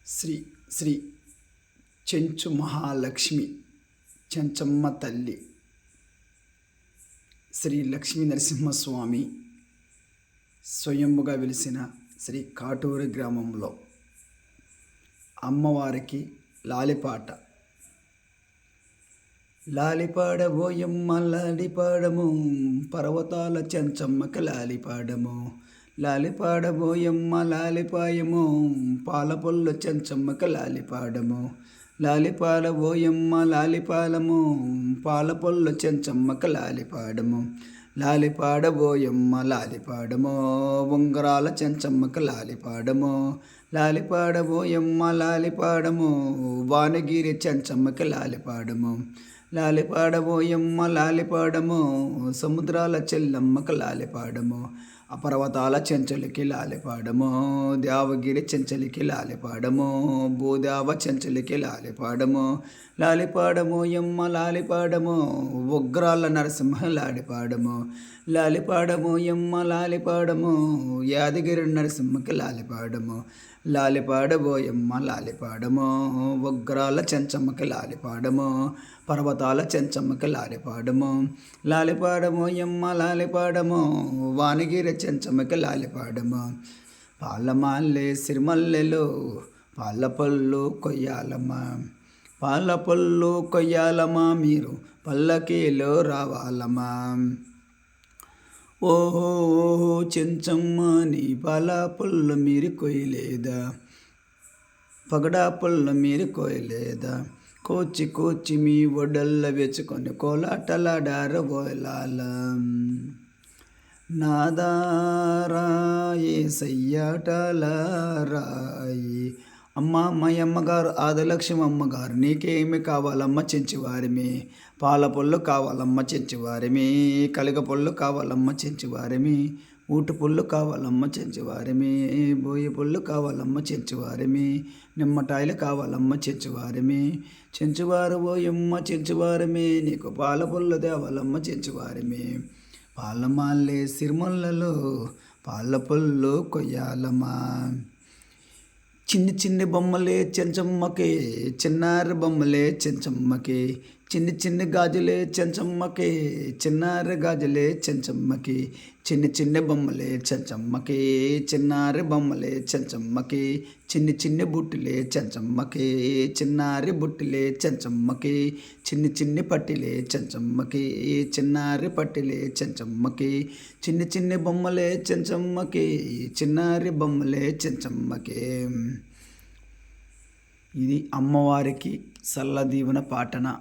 శ్రీ శ్రీ చెంచు మహాలక్ష్మి చెంచమ్మ తల్లి శ్రీ లక్ష్మీ నరసింహస్వామి స్వయంభుగా వెలిసిన శ్రీ కాటూరు గ్రామంలో అమ్మవారికి లాలిపాట. లాలిపాడబోయమ్మ లాలిపాడము పర్వతాల చెంచమ్మకి లాలిపాడము. లాలిపాడబోయమ్మ లాలిపాయము పాలపొల్లు చెంచమ్మకి లాలిపాడము. లాలిపాడబోయమ్మ లాలిపాలము పాలపొల్లు చెంచమ్మకి లాలిపాడము. లాలిపాడబోయమ్మ లాలిపాడము ఉంగరాల చెంచమ్మకి లాలిపాడము. లాలిపాడబోయమ్మ లాలిపాడము వానగిరి చెంచమ్మకి లాలిపాడము. లాలిపాడబోయమ్మ లాలిపాడము సముద్రాల చెల్లమ్మకి లాలిపాడము. అపర్వతాల చెంచలికి లాలిపాడము. దేవగిరి చెంచలికి లాలిపాడము. భూదేవ చెంచలికి లాలిపాడము. లాలిపాడమోయమ్మ లాలిపాడము ఉగ్రాల నరసింహ లాలిపాడము. లాలిపాడమోయమ్మ లాలిపాడము యాదగిరి నరసింహకి లాలిపాడము. లాలిపాడబోయమ్మ లాలిపాడము ఉగ్రాల చెంచమ్మకి లాలిపాడము. పర్వతాల చెంచమ్మకి లాలిపాడము. లాలిపాడమోయమ్మ లాలిపాడము వానగిరి చెంచమ్మకి లాలిపాడము. పాలమాల్లే సిరిమల్లెలు పాలపళ్ళు కొయ్యాలమ్మా. పాలపళ్ళు కొయ్యాలమ్మా మీరు పల్లకీలో రావాలమ్మా. ఓహో ఓహో చెంచమ్మ నీ పాలపళ్ళు మీరు కొయ్యలేదా? పగడా పళ్ళు మీరు కోయలేదా? కోచి కోచి మీ ఒడల్ల వెచ్చుకొని కోలాటలాడారు బోలాల. నాదారాయి సయ్యాటలారాయి. అమ్మ అమ్మగారు ఆదిలక్ష్మి అమ్మగారు నీకేమి కావాలమ్మ చెంచువారిమి. పాల పొల్లు కావాలమ్మ చెంచువారిమి. కలిగ పొల్లు కావాలమ్మ చెంచువారిమి. ఊటి పుల్లు కావాలమ్మ చెంచువారిమి. బోయి పుల్లు కావాలమ్మ చెంచువారిమి. నిమ్మటాయలు కావాలమ్మ చెంచువారిమి. చెంచువారు బోయమ్మ చెంచువారిమి నీకు పాల పుల్లు దేవాలమ్మ చెంచువారిమి. పాలమాల్లే సిరిమల్లలో పాల పుల్లు కొయ్యాలమ్మా. చిన్ని చిన్ని బొమ్మలే చెంచమ్మకి చిన్నారి బొమ్మలే చెంచమ్మకి. చిన్ని చిన్ని గాజులే చెంచమ్మకి చిన్నారి గాజులే చెంచమ్మకి. చిన్ని చిన్ని బొమ్మలే చెంచమ్మకి చిన్నారి బొమ్మలే చెంచమ్మకి. చిన్ని చిన్ని బుట్టిలే చెంచమ్మకి చిన్నారి బుట్టిలే చెంచమ్మకి. చిన్ని చిన్ని పట్టిలే చెంచమ్మకి చిన్నారి పట్టిలే చెంచమ్మకి. చిన్ని చిన్ని బొమ్మలే చెంచమ్మకి చిన్నారి బొమ్మలే చెంచమ్మకి. ఇది అమ్మవారికి సల్లదీవెన పాటన.